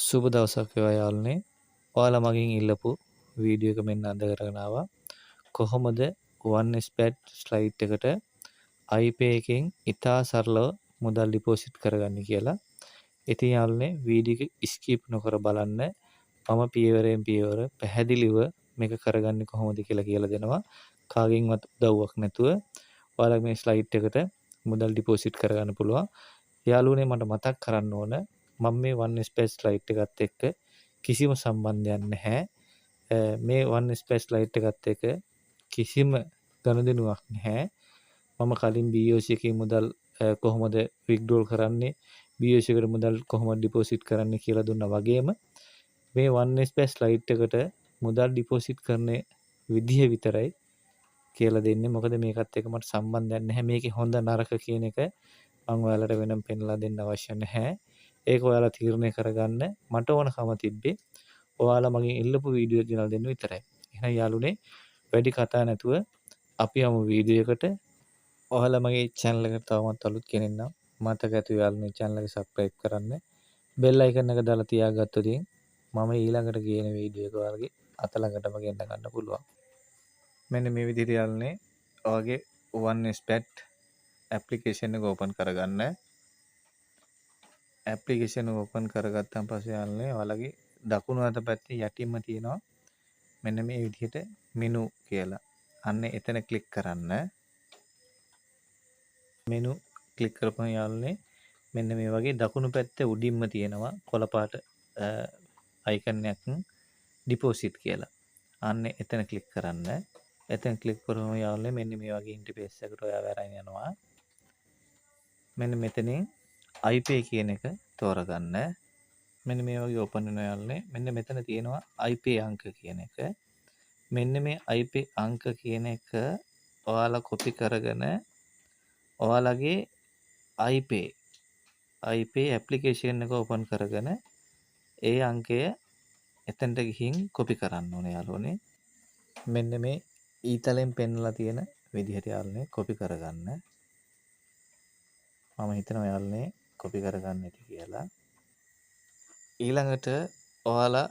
සුබ දවසක් වේවා යාළුවනේ. ඔයාලා මගෙන් ඉල්ලපු වීඩියෝ එක මෙන්න අද කරගෙන ආවා. කොහොමද OneSpat ස්ලයිඩ් එකට iPay එකෙන් ඉතා සරලව මුදල් ඩිපොසිට් කරගන්නේ කියලා. ඉතින් යාළුවනේ වීඩියෝ එක ස්කිප් නොකර බලන්න. මම පියවරෙන් පියවර පැහැදිලිව මේක කරගන්නේ කොහොමද කියලා දෙනවා. කාගෙන්වත් උදව්වක් නැතුව ඔයාලා මේ ස්ලයිඩ් එකට මුදල් ඩිපොසිට් කරගන්න පුළුවන්. යාළුවනේ මට මතක් කරන්න ඕන මම මේ OneSpat ස්ලයිඩ් එකත් එක්ක කිසිම සම්බන්ධයක් නැහැ. මේ OneSpat ස්ලයිඩ් එකත් එක්ක කිසිම ගනුදෙනුවක් නැහැ. මම කලින් BOC එකේ මුදල් කොහොමද විත්ඩ්‍රෝල් කරන්නේ, BOC එකට මුදල් කොහොමද ඩිපොසිට් කරන්නේ කියලා දුන්නා වගේම මේ OneSpat ස්ලයිඩ් එකට මුදල් ඩිපොසිට් කරන විදිහ විතරයි කියලා දෙන්නේ. මොකද මේකත් එක්ක මට සම්බන්ධයක් නැහැ. මේකේ හොඳ නරක කියන එක මම ඔයාලට වෙනම පෙන්ලා දෙන්න අවශ්‍ය නැහැ. ඒක ඔයාලා තීරණය කරගන්න. මට ඕනකම තිබ්බේ ඔයාලා මගෙන් ඉල්ලපු වීඩියෝ ගෙනල්ලා දෙන්න විතරයි. එහෙනම් යාළුවනේ වැඩි කතා නැතුව අපි යමු වීඩියෝ එකට. ඔයාලා මගේ channel එකට තවමත් අලුත් කෙනෙක් නම් මතක ඇති යාළුවනේ channel එක subscribe කරන්න. bell icon එක දාලා තියාගත්තොත් මම ඊළඟට ගේන වීඩියෝ එක ඔයාලගේ අත ළඟටම ගෙන්න ගන්න පුළුවන්. මෙන්න මේ විදිහට යාළුවනේ ඔයාගේ OneSpat application එක open කරගන්න. application එක open කරගත්තාන් පස්සේ යාළුවනේ ඔයාලගේ දකුණු අත පැත්තේ යටින්ම තියෙනවා මෙන්න මේ විදිහට menu කියලා. අන්න එතන ක්ලික් කරන්න. menu ක්ලික් කරපුවම යාළුවනේ මෙන්න මේ වගේ දකුණු පැත්තේ උඩින්ම තියෙනවා කොළ පාට icon එකක් deposit කියලා. අන්න එතන ක්ලික් කරන්න. එතන ක්ලික් කරපුවම යාළුවනේ මෙන්න මේ වගේ ඉන්ටර්ෆේස් එකකට ඔයාව අරන් යනවා. මෙන්න මෙතනින් iPay කියන එක තෝරගන්න. මෙන්න මේ වගේ ඕපන් වෙනවා යාළුවනේ. මෙන්න මෙතන තියෙනවා iPay අංක කියන එක. මෙන්න මේ iPay අංක කියන එක ඔයාලා කොපි කරගෙන ඔයාලගේ iPay ඇප්ලිකේෂන් එක ඕපන් කරගෙන ඒ අංකය එතනට ගිහින් කොපි කරන්න ඕනේ යාළුවනේ. මෙන්න මේ ඊතලෙන් පෙන්වලා තියෙන විදිහට යාළුවනේ කොපි කරගන්න. මම හිතනවා යාළුවනේ කොපි කරගන්න ඇති කියලා. ඊළඟට ඔයාලා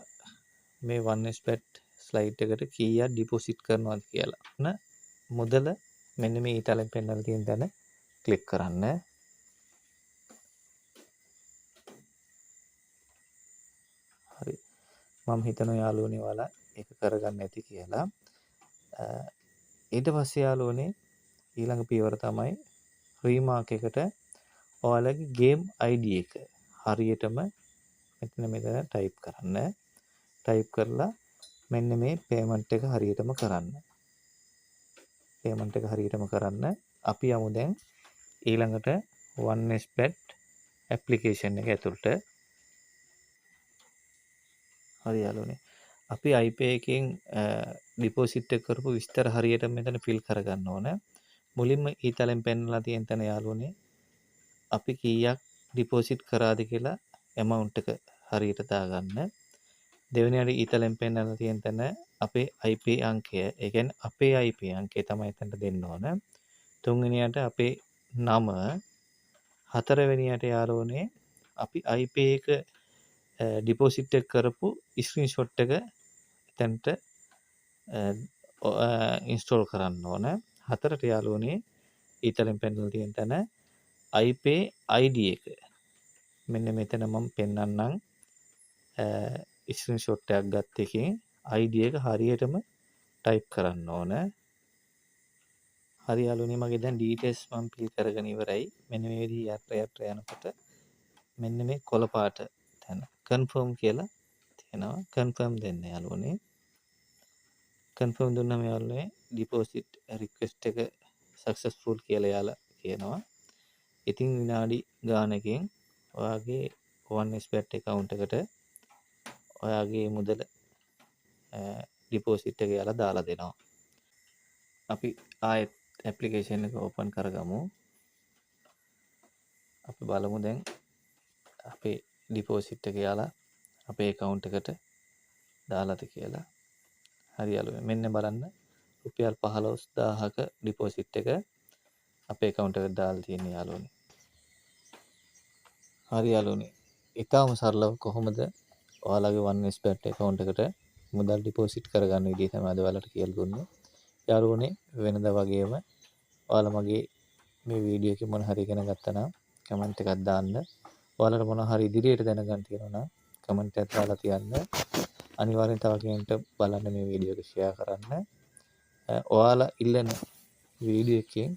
මේ OneSpat ස්ලයිඩ් එකට කීයක් ඩිපොසිට් කරනවද කියලා මුදල මෙන්න මේ ඊතලෙන් පෙන්වලා තියෙන තැන ක්ලික් කරන්න. හරි. මම හිතනවා යාළුවනේ ඔයාලා ඒක කරගන්න ඇති කියලා. ඊට පස්සේ යාළුවනේ ඊළඟ පියවර තමයි රීමාක් එකට ඔයාලගේ ගේම් ID එක හරියටම මෙතන ටයිප් කරන්න. ටයිප් කරලා මෙන්න මේ පේමන්ට් එක හරියටම කරන්න. පේමන්ට් එක හරියටම කරන්න. අපි යමු දැන් ඊළඟට OneSpat ඇප්ලිකේෂන් එක ඇතුළට. හරි යාළුවනේ. අපි iPay එකෙන් ඩිපොසිට් එක කරපු විස්තර හරියට මෙතන ෆිල් කරගන්න ඕන. මුලින්ම ඊතලෙන් පෙන්වලා තියෙන තැන යාළුවනේ අපි කීයක් ඩිපොසිට් කරාද කියලා amount එක හරියට දාගන්න. දෙවෙනියට ඊතලෙන් පෙන්වලා තියෙන තැන අපේ iPay අංකය, ඒ කියන්නේ අපේ iPay අංකය තමයි එතනට දෙන්න ඕන. තුන්වෙනියට අපේ නම, හතරවෙනියට යාළුවනේ අපි iPay එක ඩිපොසිට් එක කරපු ස්ක්‍රීන්ෂොට් එක එතනට ඉන්ස්ටෝල් කරන්න ඕන. හතරට යාළුවනේ ඊතලෙන් පෙන්වලා තියෙන තැන iPay ID එක මෙන්න මෙතන මම පෙන්වන්නම්. ස්ක්‍රීන්ෂොට් එකක් ගත්ත එකේ ID එක හරියටම ටයිප් කරන්න ඕන. හරි යාළුවනේ මගේ දැන් ඩීටේල්ස් මම ෆිල් කරගෙන ඉවරයි. මෙන්න මේ විදිහට යට යනකොට මෙන්න මේ කොළ පාට තැන කන්ෆර්ම් කියලා තියෙනවා. කන්ෆර්ම් දෙන්න යාළුවනේ. කන්ෆර්ම් දුන්නම යාළුවනේ ඩිපොසිට් රික්වෙස්ට් එක සක්සස්ෆුල් කියලා යාලා කියනවා. ඉතින් විනාඩි ගානකින් ඔයාගේ OneSpat account එකට ඔයාගේ මුදල ඩිපොසිට් එක යාලා දාලා දෙනවා. අපි ආයෙත් ඇප්ලිකේෂන් එක ඕපන් කරගමු. අපි බලමු දැන් අපේ ඩිපොසිට් එක යාලා අපේ account එකට දාලාද කියලා. හරි යාළුවනේ මෙන්න බලන්න රුපියල් 15000ක ඩිපොසිට් එක අපේ account එකට දාලා තියෙන යාළුවනේ. හරි යාළුවනේ ඊටාම සරලව කොහොමද ඔයාලගේ OneXBet account එකට මුදල් ඩිපොසිට් කරගන්න විදිහ තමයි අද ඔයාලට කියලා දුන්නේ. යාළුවනේ වෙනදා වගේම ඔයාලා මගේ මේ වීඩියෝ එකේ මොන හරි ඉගෙන ගත්තා නම් කමෙන්ට් එකක් දාන්න. ඔයාලට මොන හරි ඉදිරියට දැනගන්න තියෙනවා නම් කමෙන්ට් එකක් දාලා තියන්න. අනිවාර්යෙන් තව කෙනෙක්ට බලන්න මේ වීඩියෝ එක ෂෙයා කරන්න. ඔයාලා ඉල්ලන වීඩියෝ එකෙන්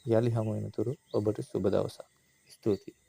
යලි හමු වෙනතුරු ඔබට සුබ දවසක්. ස්තුතියි.